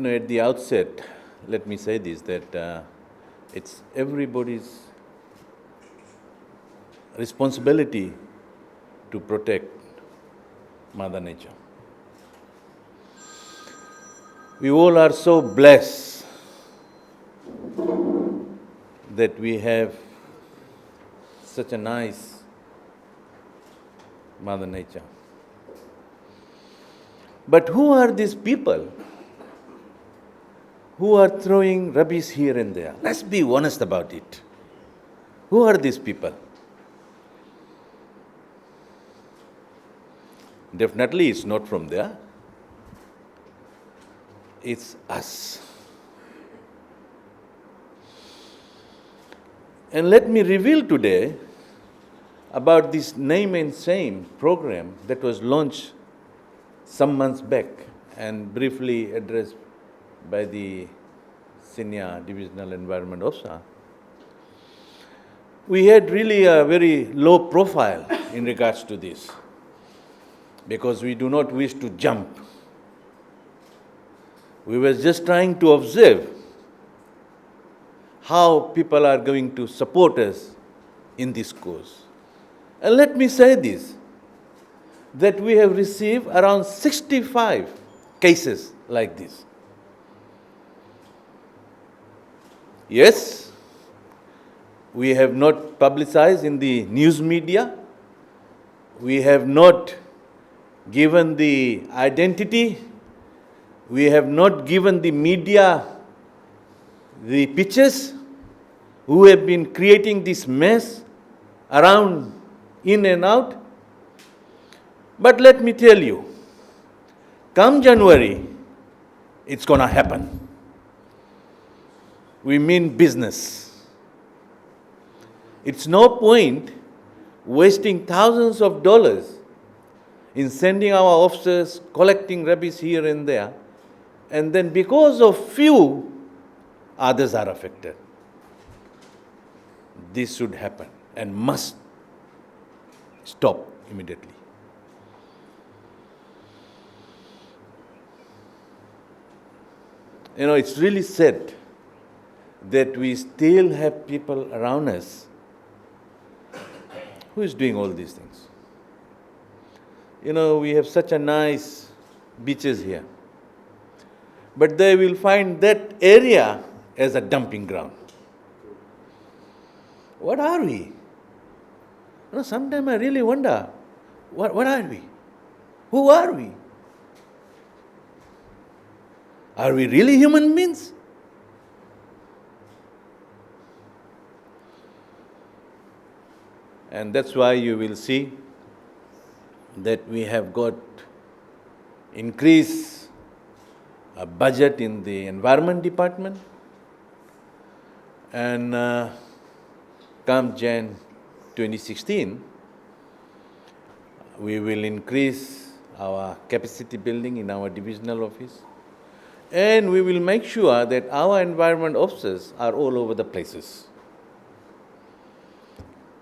At the outset, let me say this, that it's everybody's responsibility to protect Mother Nature. We all are so blessed that we have such a nice Mother Nature. But who are these people who are throwing rubbish here and there? Let's be honest about it. Who are these people? Definitely it's not from there. It's us. And let me reveal today about this name and shame program that was launched some months back and briefly addressed by the Senior Divisional Environment Officer. We had really a very low profile in regards to this because we do not wish to jump. We were just trying to observe how people are going to support us in this cause. And let me say this, that we have received around 65 cases like this. Yes, we have not publicized in the news media. We have not given the identity. We have not given the media the pictures who have been creating this mess around, in and out. But let me tell you, come January, it's going to happen. We mean business. It's no point wasting thousands of dollars in sending our officers, collecting rubbish here and there, and then because of few, others are affected. This should happen and must stop immediately. It's really sad that we still have people around us who is doing all these things. We have such a nice beaches here, but they will find that area as a dumping ground. What are we? Sometimes I really wonder, what are we? Who are we? Are we really human beings? And that's why you will see that we have got increased budget in the Environment Department. And come Jan 2016, we will increase our capacity building in our divisional office. And we will make sure that our environment officers are all over the places.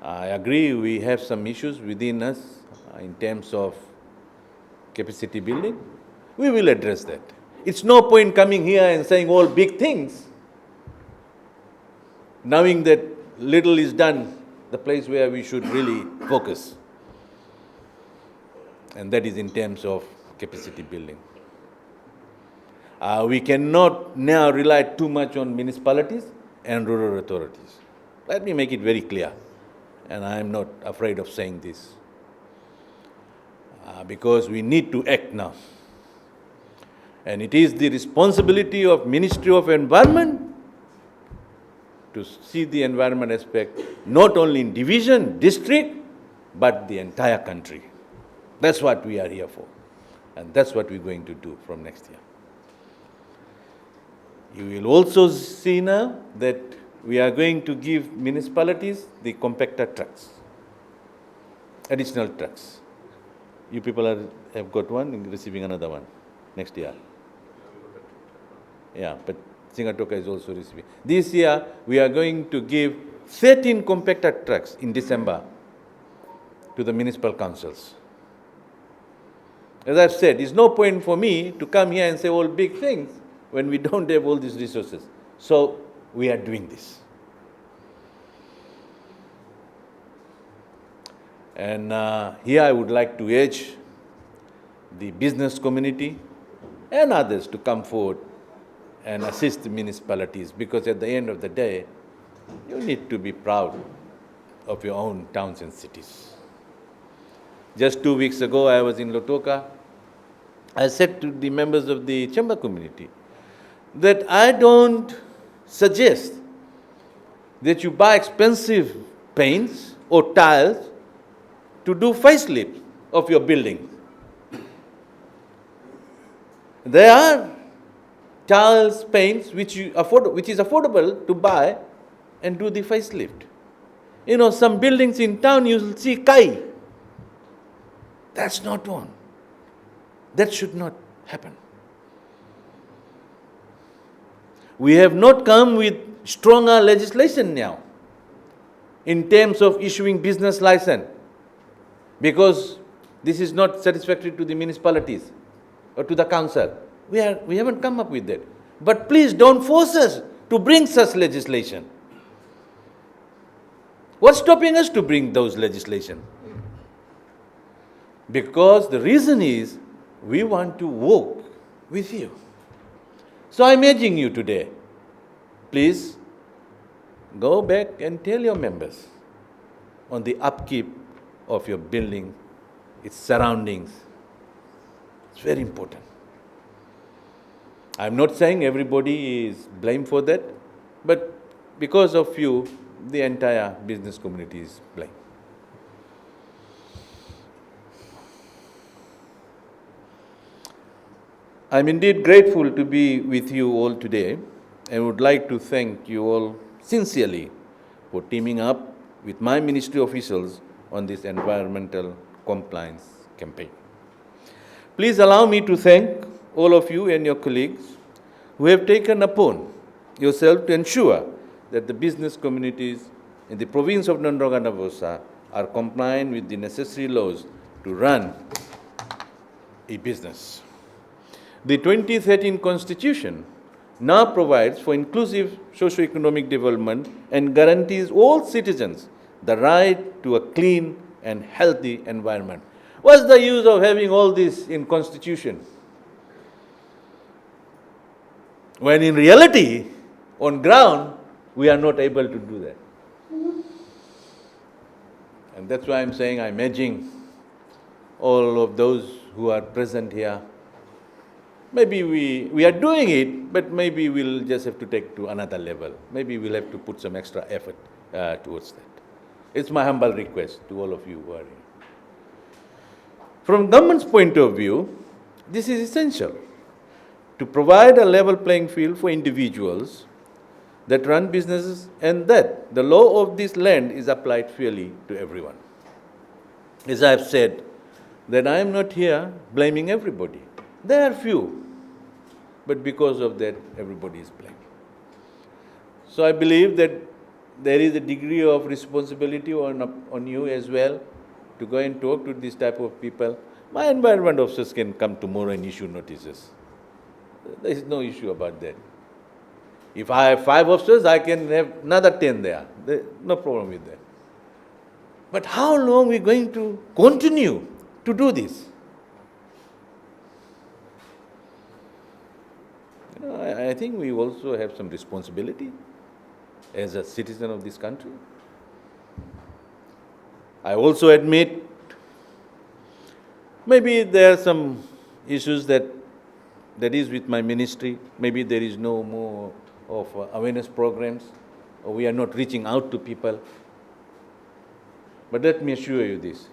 I agree we have some issues within us in terms of capacity building. We will address that. It's no point coming here and saying all big things, knowing that little is done, the place where we should really focus. And that is in terms of capacity building. We cannot now rely too much on municipalities and rural authorities. Let me make it very clear, and I am not afraid of saying this, because we need to act now. And it is the responsibility of Ministry of Environment to see the environment aspect, not only in division, district, but the entire country. That's what we are here for. And that's what we're going to do from next year. You will also see now that we are going to give municipalities the compactor trucks, additional trucks. You people have got one and receiving another one next year. Yeah, but Sigatoka is also receiving. This year, we are going to give 13 compactor trucks in December to the municipal councils. As I've said, it's no point for me to come here and say all big things when we don't have all these resources. So we are doing this. And here I would like to urge the business community and others to come forward and assist the municipalities, because at the end of the day, you need to be proud of your own towns and cities. Just 2 weeks ago, I was in Lotoka. I said to the members of the chamber community that I don't suggest that you buy expensive paints or tiles to do facelift of your building. There are tiles, paints which is affordable to buy and do the facelift. You know, some buildings in town you will see kai. That's not one. That should not happen. We have not come with stronger legislation now in terms of issuing business license, because this is not satisfactory to the municipalities or to the council. We haven't come up with that. But please don't force us to bring such legislation. What's stopping us to bring those legislation? Because the reason is we want to work with you. So I'm urging you today, please go back and tell your members on the upkeep of your building, its surroundings. It's very important. I'm not saying everybody is blamed for that, but because of you, the entire business community is blamed. I'm indeed grateful to be with you all today and would like to thank you all sincerely for teaming up with my ministry officials on this environmental compliance campaign. Please allow me to thank all of you and your colleagues who have taken upon yourself to ensure that the business communities in the province of Nadroga Navosa are compliant with the necessary laws to run a business. The 2013 Constitution now provides for inclusive socio-economic development and guarantees all citizens the right to a clean and healthy environment. What's the use of having all this in Constitution, when in reality, on ground, we are not able to do that? And that's why I'm saying I'm urging all of those who are present here. Maybe we are doing it, but maybe we'll just have to take to another level. Maybe we'll have to put some extra effort towards that. It's my humble request to all of you who are here. From government's point of view, this is essential to provide a level playing field for individuals that run businesses, and that the law of this land is applied fairly to everyone. As I have said, that I am not here blaming everybody. There are few, but because of that, everybody is blamed. So I believe that there is a degree of responsibility on you as well to go and talk to this type of people. My environment officers can come tomorrow and issue notices. There is no issue about that. If I have 5 officers, I can have another 10 there. No problem with that. But how long are we going to continue to do this? I think we also have some responsibility as a citizen of this country. I also admit maybe there are some issues that is with my ministry. Maybe there is no more of awareness programs, or we are not reaching out to people. But let me assure you this,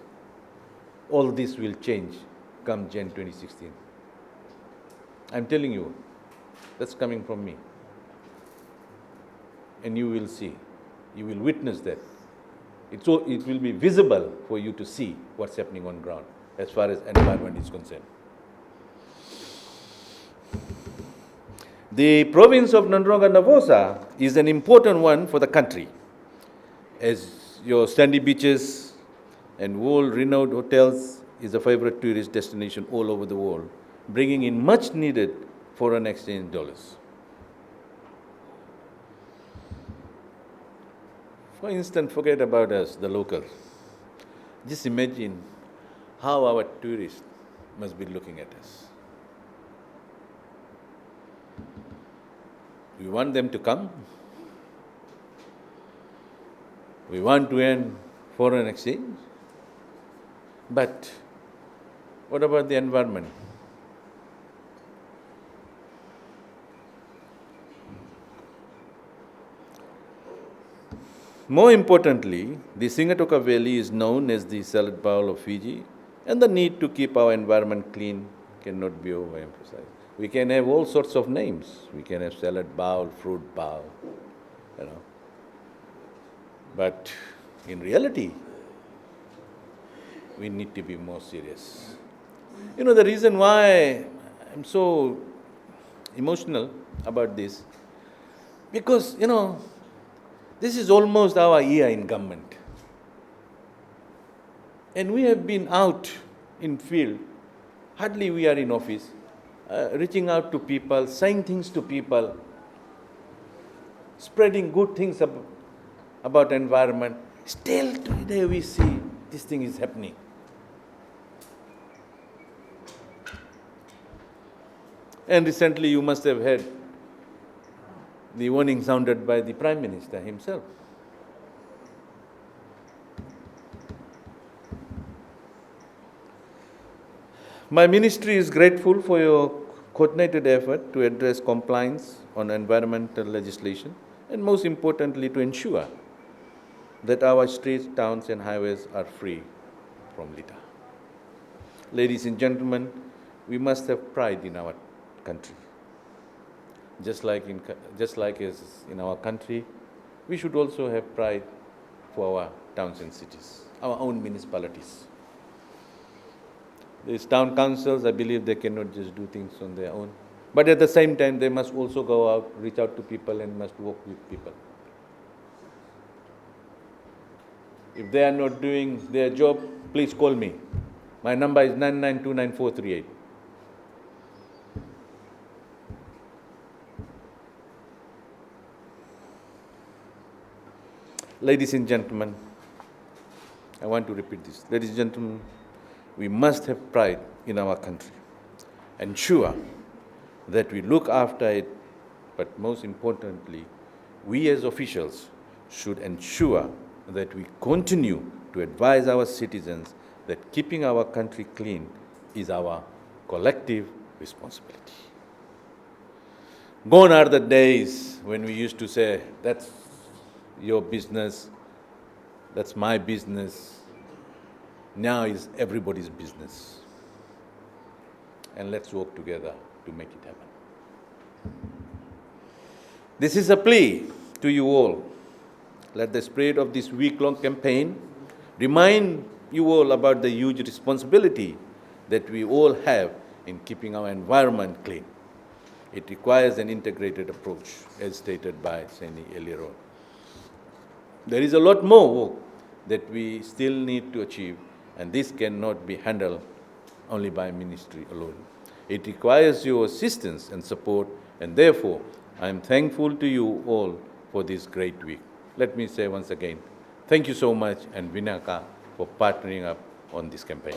all this will change come Jan 2016. I'm telling you, that's coming from me. And you will see, you will witness that. It will be visible for you to see what's happening on ground as far as environment is concerned. The province of Nadroga Navosa is an important one for the country, as your sandy beaches and world-renowned hotels is a favorite tourist destination all over the world, bringing in much needed foreign exchange dollars. For instance, forget about us, the locals. Just imagine how our tourists must be looking at us. We want them to come. We want to earn foreign exchange. But what about the environment? More importantly, the Sigatoka Valley is known as the salad bowl of Fiji, and the need to keep our environment clean cannot be overemphasized. We can have all sorts of names. We can have salad bowl, fruit bowl, But in reality, we need to be more serious. The reason why I'm so emotional about this, because, this is almost our year in government. And we have been out in field, hardly we are in office, reaching out to people, saying things to people, spreading good things about environment. Still today we see this thing is happening. And recently you must have heard the warning sounded by the Prime Minister himself. My ministry is grateful for your coordinated effort to address compliance on environmental legislation and most importantly to ensure that our streets, towns and highways are free from litter. Ladies and gentlemen, we must have pride in our country. Just like as in our country, we should also have pride for our towns and cities, our own municipalities. These town councils, I believe they cannot just do things on their own. But at the same time, they must also go out, reach out to people and must work with people. If they are not doing their job, please call me. My number is 99299438. Ladies and gentlemen, I want to repeat this. Ladies and gentlemen, we must have pride in our country. Ensure that we look after it, but most importantly, we as officials should ensure that we continue to advise our citizens that keeping our country clean is our collective responsibility. Gone are the days when we used to say, that's your business, that's my business. Now is everybody's business. And let's work together to make it happen. This is a plea to you all. Let the spirit of this week-long campaign remind you all about the huge responsibility that we all have in keeping our environment clean. It requires an integrated approach, as stated by Seni earlier on. There is a lot more work that we still need to achieve, and this cannot be handled only by ministry alone. It requires your assistance and support, and therefore, I am thankful to you all for this great week. Let me say once again, thank you so much, and Vinaka for partnering up on this campaign.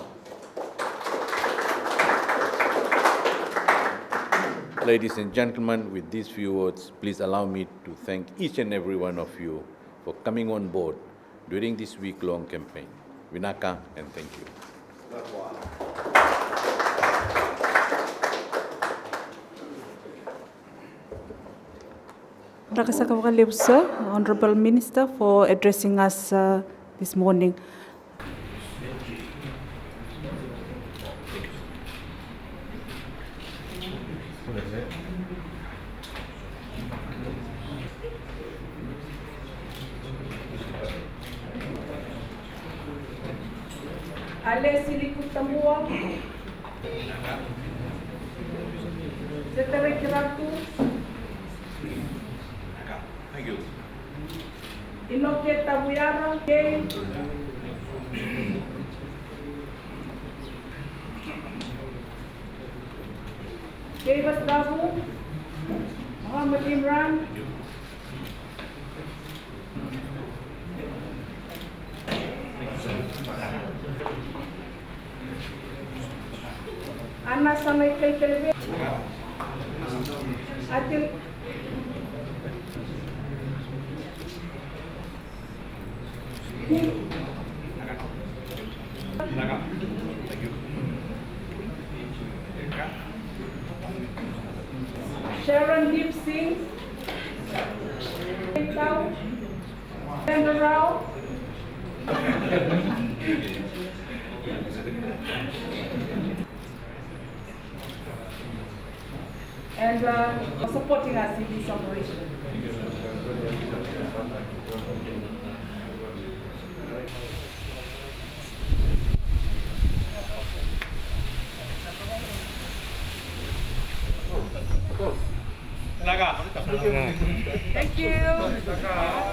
Ladies and gentlemen, with these few words, please allow me to thank each and every one of you for coming on board during this week-long campaign. Vinaka, and thank you. Sir, Honorable Minister, for addressing us this morning. Ale silikut tambua. Setere kiratus. Thank you. Inoke tabuyara. Okay. David Dabu, Muhammad Imran, Anna Samay Kelkelbe, Atil Sharon Deep Singh, Tau, Sandra Rao, and for supporting us in this operation. Thank you.